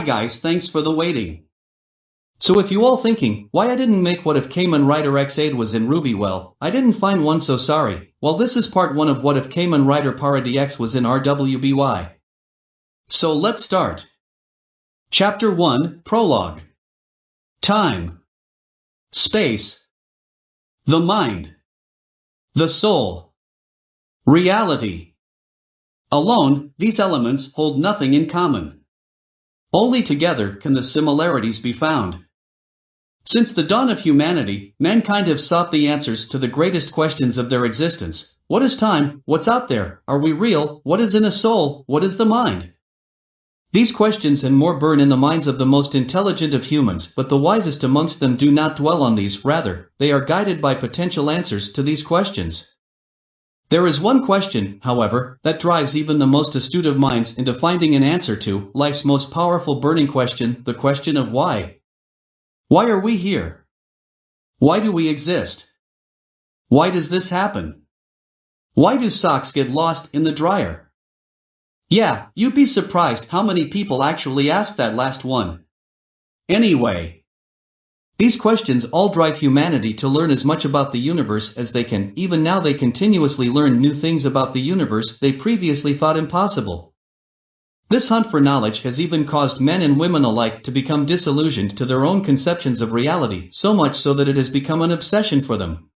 Guys, thanks for the waiting. So if you all thinking, why I didn't make What If Kamen Rider X8 was in RWBY, well, I didn't find one, so sorry. Well, this is part 1 of What If Kamen Rider Para DX was in RWBY. So let's start. Chapter 1, Prologue. Time. Space. The mind. The soul. Reality. Alone, these elements hold nothing in common. Only together can the similarities be found. Since the dawn of humanity, mankind have sought the answers to the greatest questions of their existence. What is time? What's out there? Are we real? What is in a soul? What is the mind? These questions and more burn in the minds of the most intelligent of humans, but the wisest amongst them do not dwell on these, rather, they are guided by potential answers to these questions. There is one question, however, that drives even the most astute of minds into finding an answer to life's most powerful burning question, the question of why. Why are we here? Why do we exist? Why does this happen? Why do socks get lost in the dryer? Yeah, you'd be surprised how many people actually ask that last one. Anyway, these questions all drive humanity to learn as much about the universe as they can. Even now they continuously learn new things about the universe they previously thought impossible. This hunt for knowledge has even caused men and women alike to become disillusioned to their own conceptions of reality, so much so that it has become an obsession for them.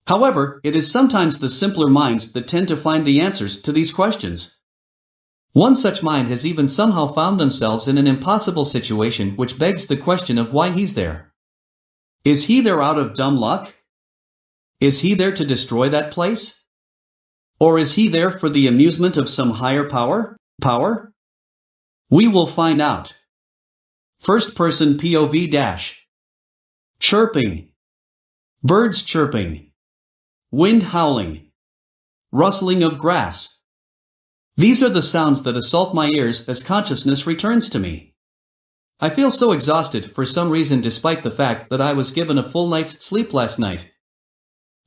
However, it is sometimes the simpler minds that tend to find the answers to these questions. One such mind has even somehow found themselves in an impossible situation which begs the question of why he's there. Is he there out of dumb luck? Is he there to destroy that place? Or is he there for the amusement of some higher power? We will find out. First person POV - chirping. Birds chirping. Wind howling. Rustling of grass. These are the sounds that assault my ears as consciousness returns to me. I feel so exhausted for some reason despite the fact that I was given a full night's sleep last night.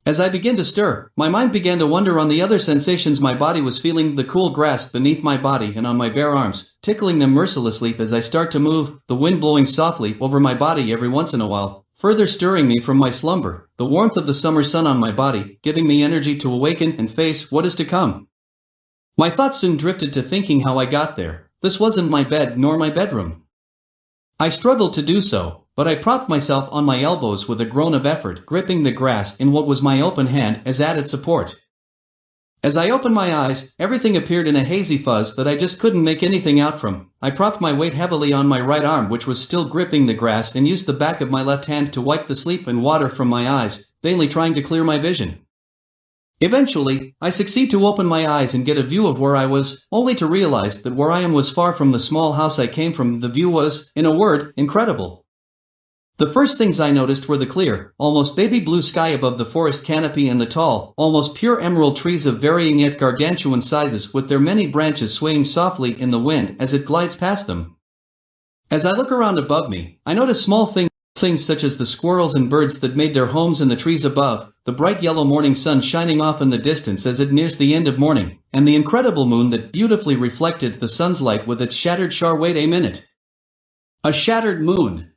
As I begin to stir, my mind began to wonder on the other sensations my body was feeling, the cool grass beneath my body and on my bare arms, tickling them mercilessly as I start to move, the wind blowing softly over my body every once in a while, further stirring me from my slumber, the warmth of the summer sun on my body, giving me energy to awaken and face what is to come. My thoughts soon drifted to thinking how I got there. This wasn't my bed nor my bedroom. I struggled to do so, but I propped myself on my elbows with a groan of effort, gripping the grass in what was my open hand as added support. As I opened my eyes, everything appeared in a hazy fuzz that I just couldn't make anything out from. I propped my weight heavily on my right arm, which was still gripping the grass, and used the back of my left hand to wipe the sleep and water from my eyes, vainly trying to clear my vision. Eventually, I succeed to open my eyes and get a view of where I was, only to realize that where I am was far from the small house I came from. The view was, in a word, incredible. The first things I noticed were the clear, almost baby blue sky above the forest canopy and the tall, almost pure emerald trees of varying yet gargantuan sizes with their many branches swaying softly in the wind as it glides past them. As I look around above me, I notice small things such as the squirrels and birds that made their homes in the trees above, the bright yellow morning sun shining off in the distance as it nears the end of morning, and the incredible moon that beautifully reflected the sun's light with its shattered char. Wait a minute. A shattered moon.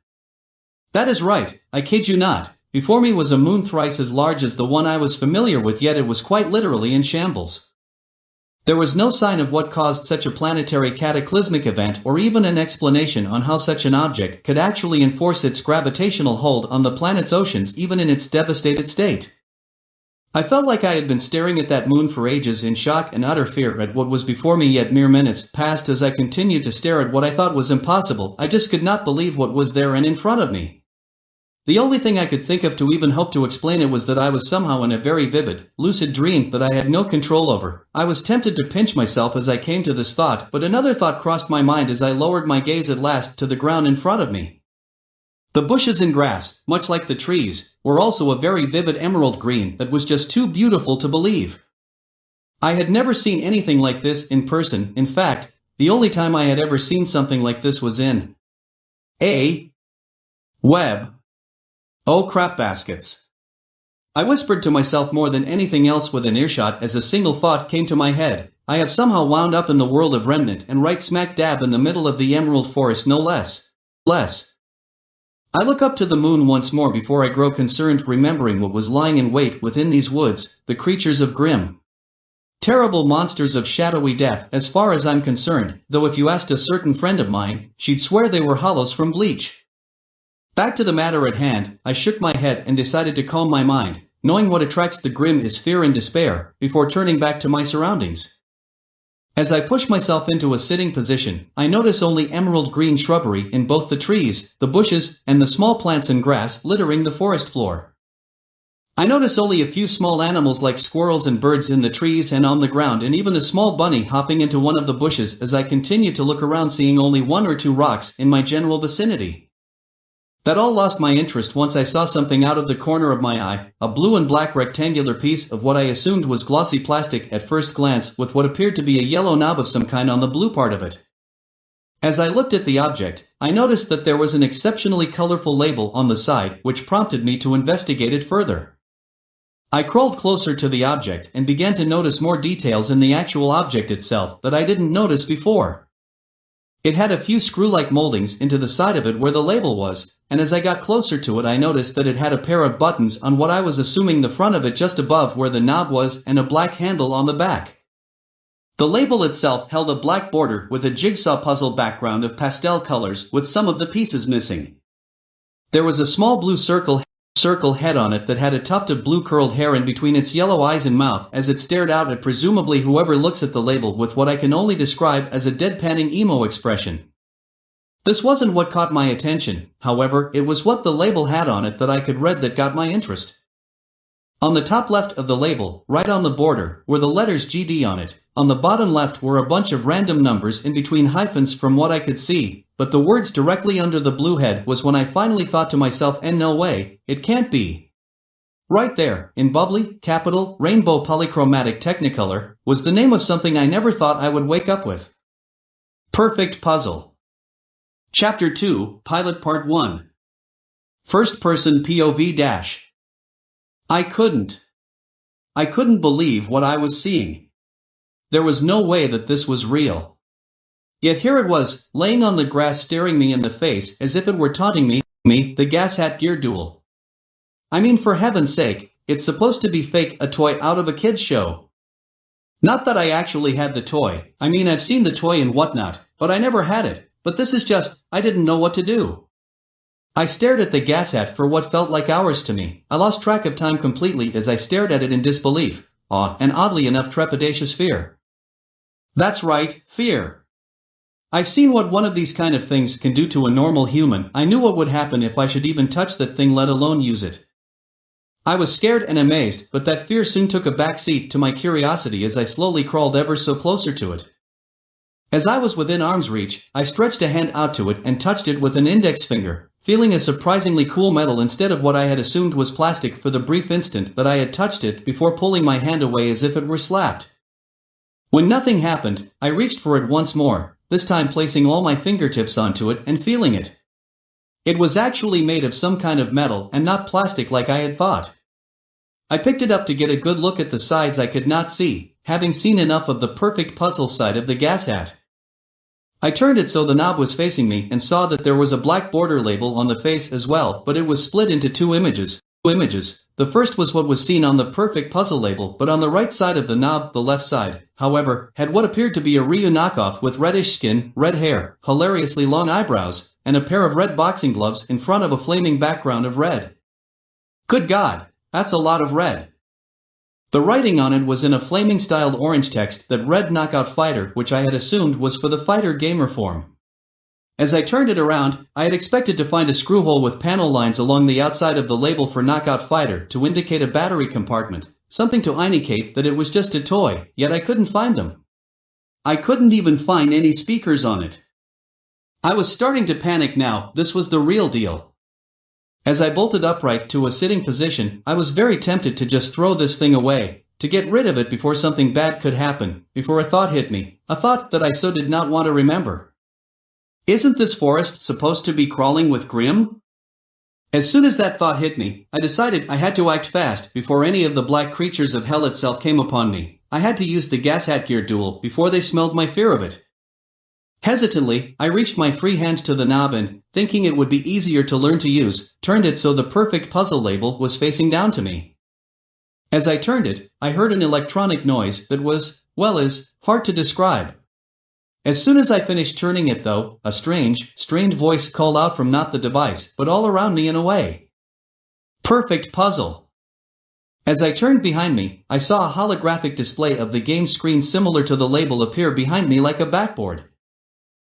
That is right, I kid you not. Before me was a moon thrice as large as the one I was familiar with, yet it was quite literally in shambles. There was no sign of what caused such a planetary cataclysmic event or even an explanation on how such an object could actually enforce its gravitational hold on the planet's oceans even in its devastated state. I felt like I had been staring at that moon for ages in shock and utter fear at what was before me, yet mere minutes passed as I continued to stare at what I thought was impossible. I just could not believe what was there and in front of me. The only thing I could think of to even hope to explain it was that I was somehow in a very vivid, lucid dream that I had no control over. I was tempted to pinch myself as I came to this thought, but another thought crossed my mind as I lowered my gaze at last to the ground in front of me. The bushes and grass, much like the trees, were also a very vivid emerald green that was just too beautiful to believe. I had never seen anything like this in person. In fact, the only time I had ever seen something like this was in RWBY. Oh crap baskets. I whispered to myself more than anything else within earshot as a single thought came to my head. I have somehow wound up in the world of Remnant and right smack dab in the middle of the Emerald Forest no less. I look up to the moon once more before I grow concerned, remembering what was lying in wait within these woods, the creatures of grim, terrible monsters of shadowy death, as far as I'm concerned, though if you asked a certain friend of mine, she'd swear they were hollows from bleach. Back to the matter at hand, I shook my head and decided to calm my mind, knowing what attracts the grim is fear and despair, before turning back to my surroundings. As I push myself into a sitting position, I notice only emerald green shrubbery in both the trees, the bushes, and the small plants and grass littering the forest floor. I notice only a few small animals like squirrels and birds in the trees and on the ground, and even a small bunny hopping into one of the bushes as I continue to look around, seeing only one or two rocks in my general vicinity. That all lost my interest once I saw something out of the corner of my eye, a blue and black rectangular piece of what I assumed was glossy plastic at first glance, with what appeared to be a yellow knob of some kind on the blue part of it. As I looked at the object, I noticed that there was an exceptionally colorful label on the side, which prompted me to investigate it further. I crawled closer to the object and began to notice more details in the actual object itself that I didn't notice before. It had a few screw-like moldings into the side of it where the label was, and as I got closer to it I noticed that it had a pair of buttons on what I was assuming the front of it just above where the knob was, and a black handle on the back. The label itself held a black border with a jigsaw puzzle background of pastel colors with some of the pieces missing. There was a small blue circle head on it that had a tuft of blue curled hair in between its yellow eyes and mouth as it stared out at presumably whoever looks at the label with what I can only describe as a deadpanning emo expression. This wasn't what caught my attention, however, it was what the label had on it that I could read that got my interest. On the top left of the label, right on the border, were the letters GD on it. On the bottom left were a bunch of random numbers in between hyphens from what I could see, but the words directly under the blue head was when I finally thought to myself, and no way, it can't be. Right there, in bubbly, capital, rainbow polychromatic technicolor, was the name of something I never thought I would wake up with. Perfect Puzzle. Chapter 2, Pilot Part 1. First Person POV-. I couldn't believe what I was seeing. There was no way that this was real. Yet here it was, laying on the grass staring me in the face as if it were taunting me, the gas hat gear duel. I mean, for heaven's sake, it's supposed to be fake, a toy out of a kid's show. Not that I actually had the toy, I mean I've seen the toy and whatnot, but I never had it, but this is just, I didn't know what to do. I stared at the gas hat for what felt like hours to me. I lost track of time completely as I stared at it in disbelief, awe, and oddly enough trepidatious fear. That's right, fear. I've seen what one of these kind of things can do to a normal human. I knew what would happen if I should even touch that thing, let alone use it. I was scared and amazed, but that fear soon took a back seat to my curiosity as I slowly crawled ever so closer to it. As I was within arm's reach, I stretched a hand out to it and touched it with an index finger, feeling a surprisingly cool metal instead of what I had assumed was plastic for the brief instant that I had touched it before pulling my hand away as if it were slapped. When nothing happened, I reached for it once more, this time placing all my fingertips onto it and feeling it. It was actually made of some kind of metal and not plastic like I had thought. I picked it up to get a good look at the sides I could not see, having seen enough of the perfect puzzle side of the gas hat. I turned it so the knob was facing me and saw that there was a black border label on the face as well, but it was split into two images. The first was what was seen on the perfect puzzle label, but on the right side of the knob, the left side, however, had what appeared to be a Ryu knockoff with reddish skin, red hair, hilariously long eyebrows, and a pair of red boxing gloves in front of a flaming background of red. Good God, that's a lot of red. The writing on it was in a flaming-styled orange text that read Knockout Fighter, which I had assumed was for the fighter gamer form. As I turned it around, I had expected to find a screw hole with panel lines along the outside of the label for Knockout Fighter to indicate a battery compartment, something to indicate that it was just a toy, yet I couldn't find them. I couldn't even find any speakers on it. I was starting to panic now. This was the real deal. As I bolted upright to a sitting position, I was very tempted to just throw this thing away, to get rid of it before something bad could happen, before a thought hit me, a thought that I so did not want to remember. Isn't this forest supposed to be crawling with Grimm? As soon as that thought hit me, I decided I had to act fast before any of the black creatures of hell itself came upon me. I had to use the gas hat gear duel before they smelled my fear of it. Hesitantly, I reached my free hand to the knob and, thinking it would be easier to learn to use, turned it so the perfect puzzle label was facing down to me. As I turned it, I heard an electronic noise that was, well, hard to describe. As soon as I finished turning it though, a strained voice called out from not the device, but all around me in a way. Perfect puzzle! As I turned behind me, I saw a holographic display of the game screen similar to the label appear behind me like a backboard.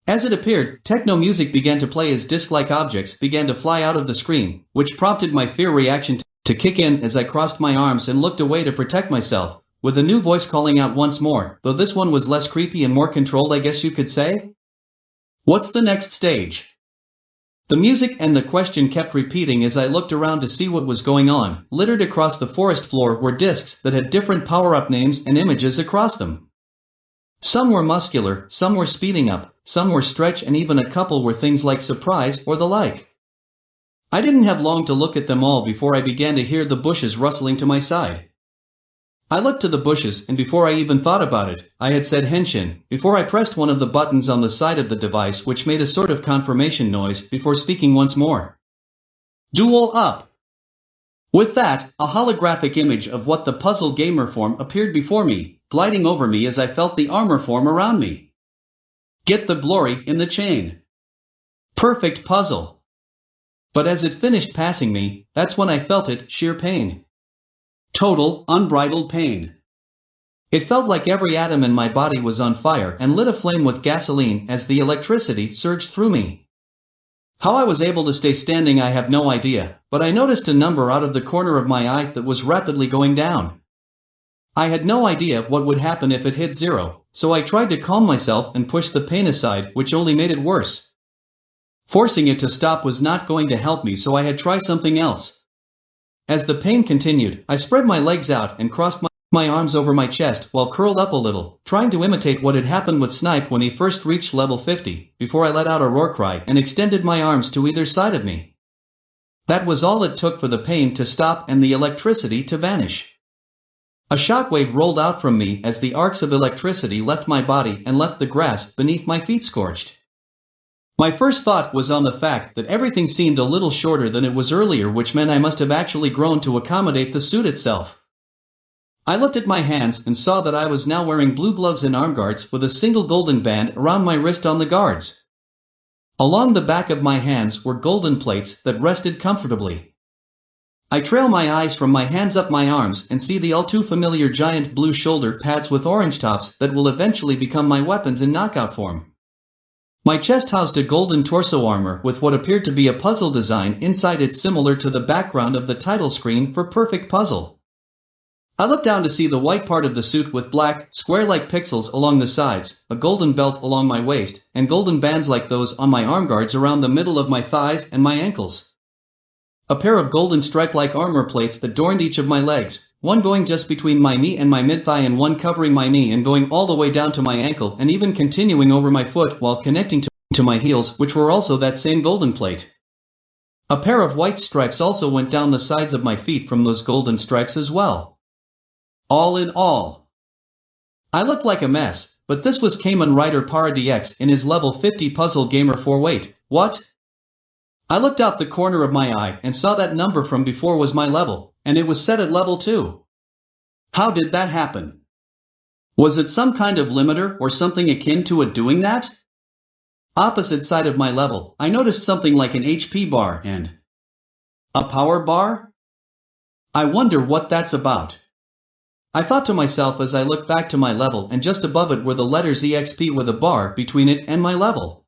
As it appeared, techno music began to play as disc-like objects began to fly out of the screen, which prompted my fear reaction to kick in as I crossed my arms and looked away to protect myself, with a new voice calling out once more, though this one was less creepy and more controlled, I guess you could say? What's the next stage? The music and the question kept repeating as I looked around to see what was going on. Littered across the forest floor were discs that had different power-up names and images across them. Some were muscular, some were speeding up, some were stretch, and even a couple were things like surprise or the like. I didn't have long to look at them all before I began to hear the bushes rustling to my side. I looked to the bushes, and before I even thought about it, I had said henshin, before I pressed one of the buttons on the side of the device, which made a sort of confirmation noise before speaking once more. Duel up! With that, a holographic image of what the puzzle gamer form appeared before me, gliding over me as I felt the armor form around me. Get the glory in the chain. Perfect puzzle. But as it finished passing me, that's when I felt it, sheer pain. Total, unbridled pain. It felt like every atom in my body was on fire and lit aflame with gasoline as the electricity surged through me. How I was able to stay standing I have no idea, but I noticed a number out of the corner of my eye that was rapidly going down. I had no idea what would happen if it hit 0, so I tried to calm myself and push the pain aside, which only made it worse. Forcing it to stop was not going to help me, so I had tried something else. As the pain continued, I spread my legs out and crossed my arms over my chest while curled up a little, trying to imitate what had happened with Snipe when he first reached level 50, before I let out a roar cry and extended my arms to either side of me. That was all it took for the pain to stop and the electricity to vanish. A shockwave rolled out from me as the arcs of electricity left my body and left the grass beneath my feet scorched. My first thought was on the fact that everything seemed a little shorter than it was earlier, which meant I must have actually grown to accommodate the suit itself. I looked at my hands and saw that I was now wearing blue gloves and arm guards with a single golden band around my wrist on the guards. Along the back of my hands were golden plates that rested comfortably. I trail my eyes from my hands up my arms and see the all too familiar giant blue shoulder pads with orange tops that will eventually become my weapons in knockout form. My chest housed a golden torso armor with what appeared to be a puzzle design inside it similar to the background of the title screen for Perfect Puzzle. I looked down to see the white part of the suit with black, square-like pixels along the sides, a golden belt along my waist, and golden bands like those on my arm guards around the middle of my thighs and my ankles. A pair of golden stripe-like armor plates adorned each of my legs, one going just between my knee and my mid-thigh and one covering my knee and going all the way down to my ankle and even continuing over my foot while connecting to my heels, which were also that same golden plate. A pair of white stripes also went down the sides of my feet from those golden stripes as well. All in all, I looked like a mess, but this was Kamen Rider Para DX in his level 50 puzzle gamer 4. Wait, what? I looked out the corner of my eye and saw that number from before was my level, and it was set at level 2. How did that happen? Was it some kind of limiter or something akin to it doing that? Opposite side of my level, I noticed something like an HP bar and a power bar? I wonder what that's about. I thought to myself as I looked back to my level, and just above it were the letters EXP with a bar between it and my level.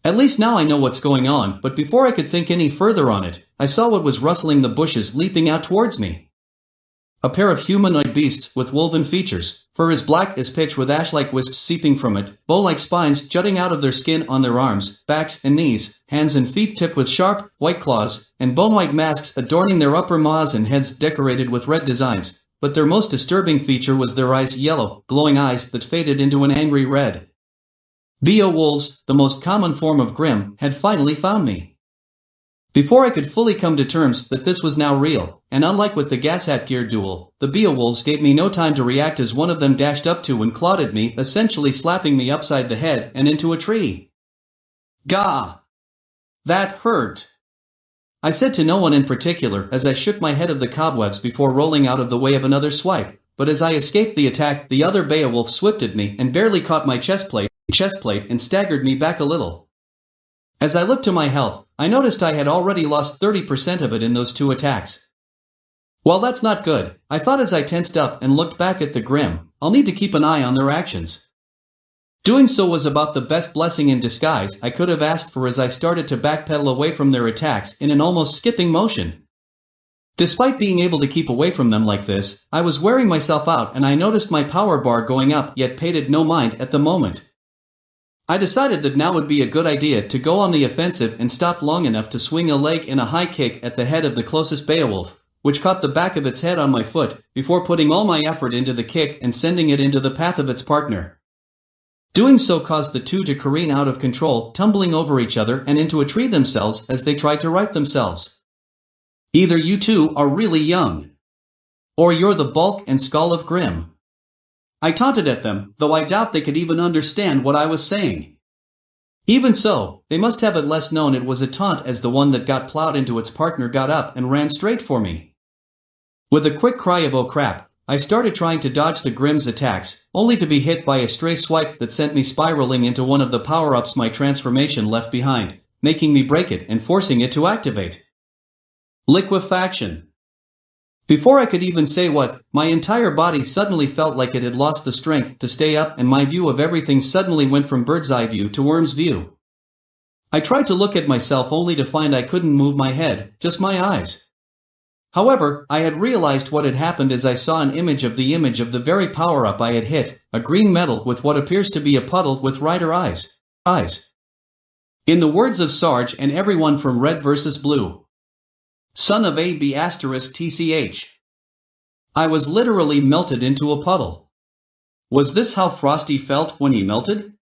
At least now I know what's going on, but before I could think any further on it, I saw what was rustling the bushes leaping out towards me. A pair of humanoid beasts with woven features, fur as black as pitch with ash-like wisps seeping from it, bow-like spines jutting out of their skin on their arms, backs and knees, hands and feet tipped with sharp, white claws, and bone-white masks adorning their upper maws and heads decorated with red designs, but their most disturbing feature was their eyes, yellow, glowing eyes that faded into an angry red. Bo wolves, the most common form of Grimm, had finally found me. Before I could fully come to terms that this was now real, and unlike with the Gashat Gear duel, the Beowulfs gave me no time to react as one of them dashed up to and clawed at me, essentially slapping me upside the head and into a tree. Gah! That hurt! I said to no one in particular as I shook my head of the cobwebs before rolling out of the way of another swipe, but as I escaped the attack, the other Beowulf swept at me and barely caught my chest plate and staggered me back a little. As I looked to my health, I noticed I had already lost 30% of it in those 2 attacks. Well, that's not good, I thought as I tensed up and looked back at the Grimm. I'll need to keep an eye on their actions. Doing so was about the best blessing in disguise I could have asked for as I started to backpedal away from their attacks in an almost skipping motion. Despite being able to keep away from them like this, I was wearing myself out and I noticed my power bar going up yet paid it no mind at the moment. I decided that now would be a good idea to go on the offensive and stopped long enough to swing a leg in a high kick at the head of the closest Beowulf, which caught the back of its head on my foot, before putting all my effort into the kick and sending it into the path of its partner. Doing so caused the 2 to careen out of control, tumbling over each other and into a tree themselves as they tried to right themselves. Either you 2 are really young, or you're the bulk and skull of Grimm. I taunted at them, though I doubt they could even understand what I was saying. Even so, they must have at least known it was a taunt as the one that got plowed into its partner got up and ran straight for me. With a quick cry of "oh crap," I started trying to dodge the Grimm's attacks, only to be hit by a stray swipe that sent me spiraling into one of the power-ups my transformation left behind, making me break it and forcing it to activate. Liquefaction. Before I could even say what, my entire body suddenly felt like it had lost the strength to stay up and my view of everything suddenly went from bird's eye view to worm's view. I tried to look at myself only to find I couldn't move my head, just my eyes. However, I had realized what had happened as I saw an image of the very power-up I had hit, a green metal with what appears to be a puddle with rider eyes. In the words of Sarge and everyone from Red vs. Blue. Son of RWBY *TCH. I was literally melted into a puddle. Was this how Frosty felt when he melted?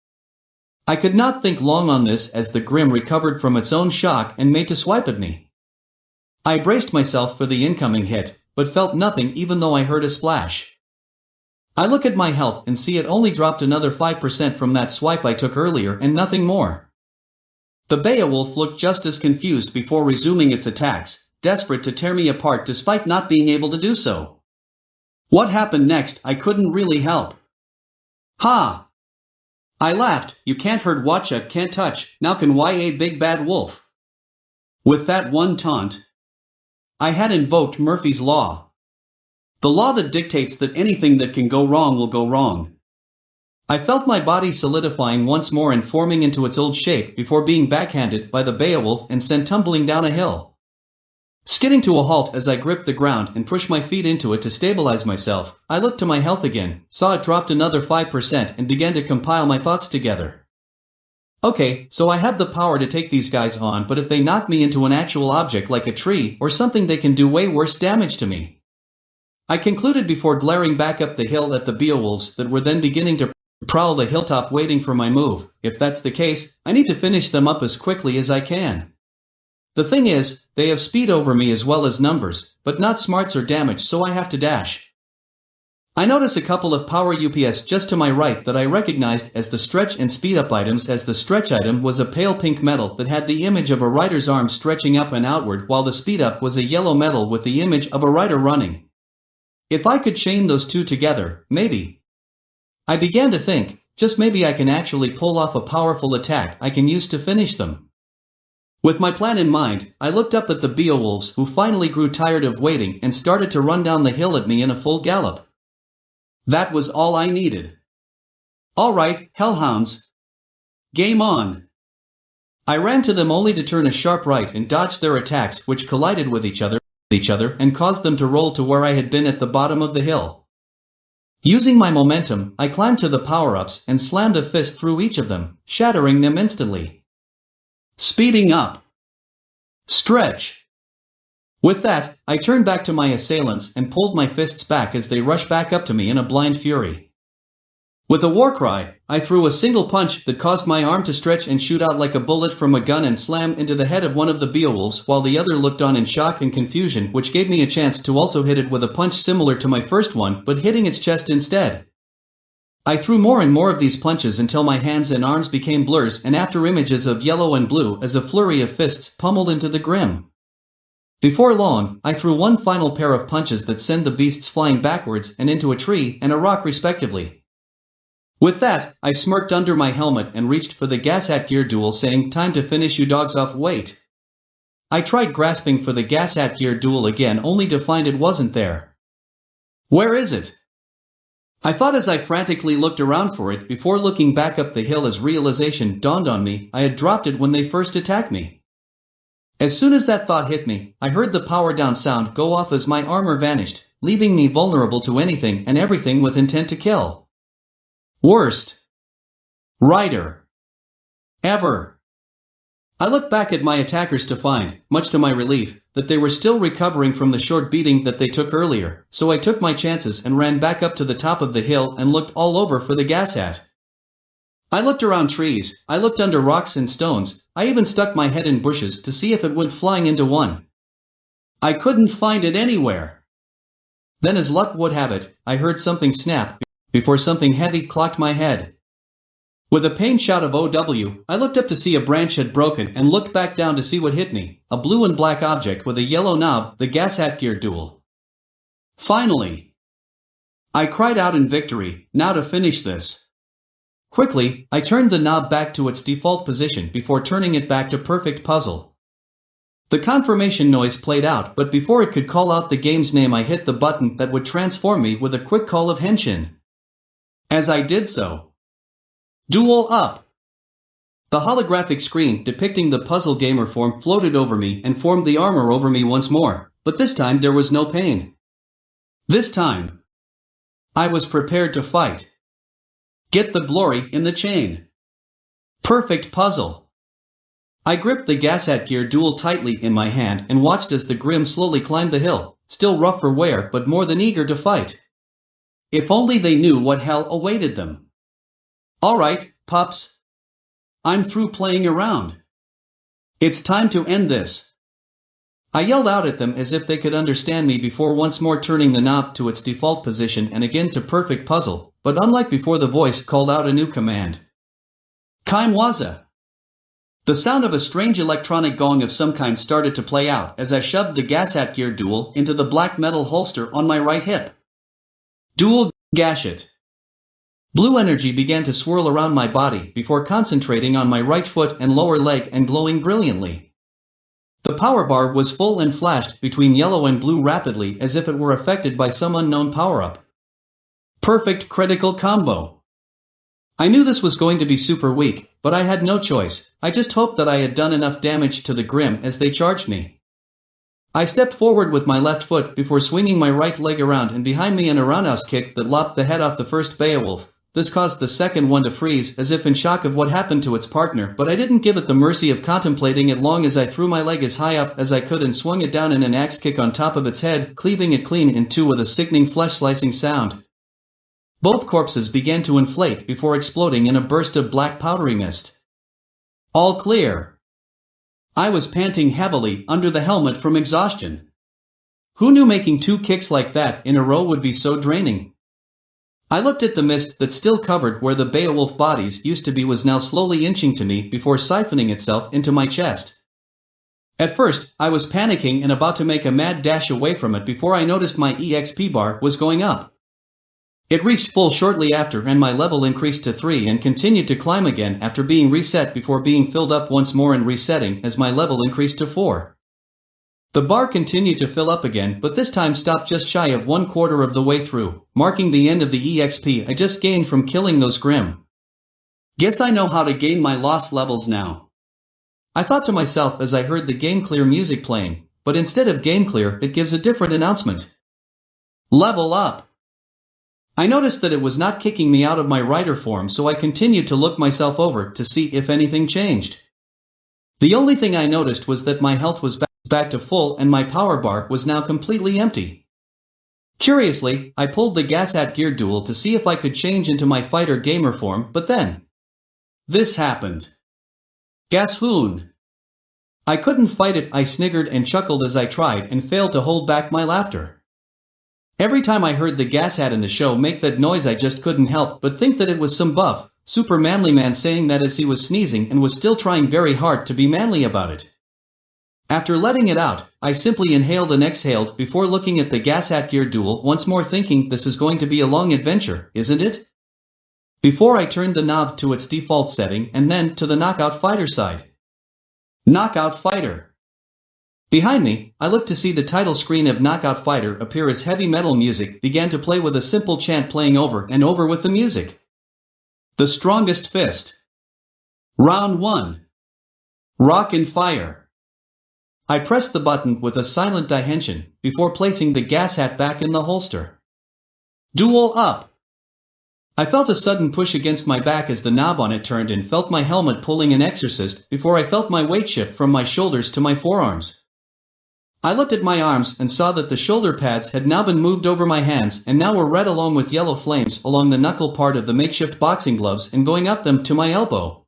I could not think long on this as the Grimm recovered from its own shock and made to swipe at me. I braced myself for the incoming hit, but felt nothing even though I heard a splash. I look at my health and see it only dropped another 5% from that swipe I took earlier and nothing more. The Beowulf looked just as confused before resuming its attacks, desperate to tear me apart despite not being able to do so. What happened next I couldn't really help. Ha! I laughed. You can't hurt what you can't touch, now can ya big bad wolf. With that one taunt, I had invoked Murphy's Law. The law that dictates that anything that can go wrong will go wrong. I felt my body solidifying once more and forming into its old shape before being backhanded by the Beowulf and sent tumbling down a hill. Skidding to a halt as I gripped the ground and pushed my feet into it to stabilize myself, I looked to my health again, saw it dropped another 5% and began to compile my thoughts together. Okay, so I have the power to take these guys on, but if they knock me into an actual object like a tree or something, they can do way worse damage to me. I concluded before glaring back up the hill at the Beowulfs that were then beginning to prowl the hilltop waiting for my move. If that's the case, I need to finish them up as quickly as I can. The thing is, they have speed over me as well as numbers, but not smarts or damage, so I have to dash. I notice a couple of power UPS just to my right that I recognized as the stretch and speed up items, as the stretch item was a pale pink metal that had the image of a rider's arm stretching up and outward, while the speed up was a yellow metal with the image of a rider running. If I could chain those two together, maybe. I began to think, just maybe I can actually pull off a powerful attack I can use to finish them. With my plan in mind, I looked up at the Beowulfs, who finally grew tired of waiting and started to run down the hill at me in a full gallop. That was all I needed. Alright, hellhounds. Game on. I ran to them only to turn a sharp right and dodged their attacks, which collided with each other and caused them to roll to where I had been at the bottom of the hill. Using my momentum, I climbed to the power-ups and slammed a fist through each of them, shattering them instantly. Speeding up. Stretch. With that, I turned back to my assailants and pulled my fists back as they rushed back up to me in a blind fury. With a war cry, I threw a single punch that caused my arm to stretch and shoot out like a bullet from a gun and slam into the head of one of the Beowulfs while the other looked on in shock and confusion, which gave me a chance to also hit it with a punch similar to my first one but hitting its chest instead. I threw more and more of these punches until my hands and arms became blurs and after images of yellow and blue as a flurry of fists pummeled into the Grim. Before long, I threw one final pair of punches that sent the beasts flying backwards and into a tree and a rock respectively. With that, I smirked under my helmet and reached for the gas hat gear duel saying, "Time to finish you dogs off, wait." I tried grasping for the gas hat gear duel again only to find it wasn't there. Where is it? I thought as I frantically looked around for it before looking back up the hill as realization dawned on me I had dropped it when they first attacked me. As soon as that thought hit me, I heard the power down sound go off as my armor vanished, leaving me vulnerable to anything and everything with intent to kill. Worst rider ever. I looked back at my attackers to find, much to my relief, that they were still recovering from the short beating that they took earlier, so I took my chances and ran back up to the top of the hill and looked all over for the gas hat. I looked around trees, I looked under rocks and stones, I even stuck my head in bushes to see if it went flying into one. I couldn't find it anywhere. Then as luck would have it, I heard something snap before something heavy clocked my head. With a pained shout of OW, I looked up to see a branch had broken and looked back down to see what hit me, a blue and black object with a yellow knob, the gas hat gear duel. Finally! I cried out in victory, now to finish this. Quickly, I turned the knob back to its default position before turning it back to perfect puzzle. The confirmation noise played out, but before it could call out the game's name I hit the button that would transform me with a quick call of henshin. As I did so, duel up! The holographic screen depicting the puzzle gamer form floated over me and formed the armor over me once more, but this time there was no pain. This time, I was prepared to fight. Get the glory in the chain. Perfect puzzle. I gripped the gas hat gear duel tightly in my hand and watched as the Grim slowly climbed the hill, still rough for wear but more than eager to fight. If only they knew what hell awaited them. Alright, pups. I'm through playing around. It's time to end this. I yelled out at them as if they could understand me before once more turning the knob to its default position and again to perfect puzzle, but unlike before the voice called out a new command. Kaimwaza. The sound of a strange electronic gong of some kind started to play out as I shoved the gas hat gear duel into the black metal holster on my right hip. Dual gashet. Blue energy began to swirl around my body before concentrating on my right foot and lower leg and glowing brilliantly. The power bar was full and flashed between yellow and blue rapidly as if it were affected by some unknown power-up. Perfect critical combo. I knew this was going to be super weak, but I had no choice. I just hoped that I had done enough damage to the Grim as they charged me. I stepped forward with my left foot before swinging my right leg around and behind me an roundhouse kick that lopped the head off the first Beowulf. This caused the second one to freeze as if in shock of what happened to its partner, but I didn't give it the mercy of contemplating it long as I threw my leg as high up as I could and swung it down in an axe kick on top of its head, cleaving it clean in two with a sickening flesh-slicing sound. Both corpses began to inflate before exploding in a burst of black powdery mist. All clear. I was panting heavily under the helmet from exhaustion. Who knew making two kicks like that in a row would be so draining? I looked at the mist that still covered where the Beowulf bodies used to be was now slowly inching to me before siphoning itself into my chest. At first, I was panicking and about to make a mad dash away from it before I noticed my EXP bar was going up. It reached full shortly after and my level increased to 3 and continued to climb again after being reset before being filled up once more and resetting as my level increased to 4. The bar continued to fill up again but this time stopped just shy of 1/4 of the way through, marking the end of the EXP I just gained from killing those Grim. Guess I know how to gain my lost levels now. I thought to myself as I heard the Game Clear music playing, but instead of Game Clear it gives a different announcement. Level up! I noticed that it was not kicking me out of my rider form so I continued to look myself over to see if anything changed. The only thing I noticed was that my health was back to full and my power bar was now completely empty. Curiously, I pulled the gas hat gear duel to see if I could change into my fighter gamer form, but then this happened. Gashoon! I couldn't fight it. I sniggered and chuckled as I tried and failed to hold back my laughter. Every time I heard the gas hat in the show make that noise, I just couldn't help but think that it was some buff, super manly man saying that as he was sneezing and was still trying very hard to be manly about it. After letting it out, I simply inhaled and exhaled before looking at the gas hat gear duel once more, thinking this is going to be a long adventure, isn't it? Before I turned the knob to its default setting and then to the Knockout Fighter side. Knockout Fighter. Behind me, I looked to see the title screen of Knockout Fighter appear as heavy metal music began to play with a simple chant playing over and over with the music. The strongest fist. Round 1. Rock and Fire. I pressed the button with a silent dihension before placing the gas hat back in the holster. Duel up. I felt a sudden push against my back as the knob on it turned and felt my helmet pulling an exorcist before I felt my weight shift from my shoulders to my forearms. I looked at my arms and saw that the shoulder pads had now been moved over my hands and now were red along with yellow flames along the knuckle part of the makeshift boxing gloves and going up them to my elbow.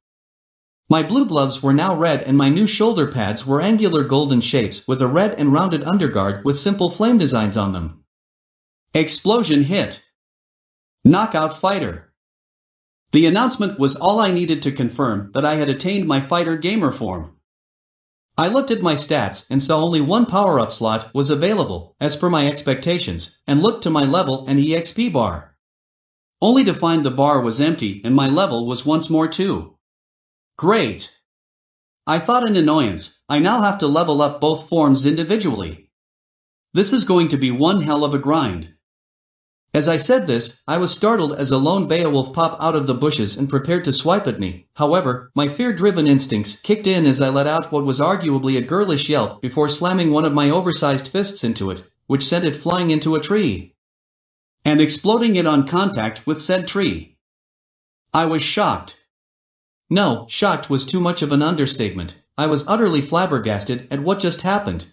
My blue gloves were now red and my new shoulder pads were angular golden shapes with a red and rounded underguard with simple flame designs on them. Explosion hit. Knockout Fighter. The announcement was all I needed to confirm that I had attained my fighter gamer form. I looked at my stats and saw only one power-up slot was available, as per my expectations, and looked to my level and EXP bar. Only to find the bar was empty and my level was once more 2. Great! I thought in annoyance, I now have to level up both forms individually. This is going to be one hell of a grind. As I said this, I was startled as a lone Beowulf popped out of the bushes and prepared to swipe at me. However, my fear-driven instincts kicked in as I let out what was arguably a girlish yelp before slamming one of my oversized fists into it, which sent it flying into a tree. And exploding it on contact with said tree. I was shocked. No, shocked was too much of an understatement. I was utterly flabbergasted at what just happened.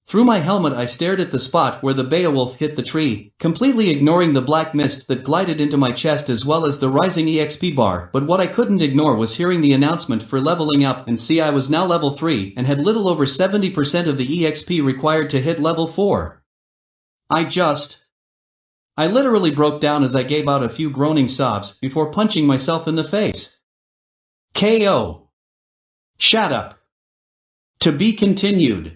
Through my helmet I stared at the spot where the Beowulf hit the tree, completely ignoring the black mist that glided into my chest as well as the rising EXP bar, but what I couldn't ignore was hearing the announcement for leveling up and see I was now level 3 and had little over 70% of the EXP required to hit level 4. I literally broke down as I gave out a few groaning sobs before punching myself in the face. KO. Shut up. To be continued.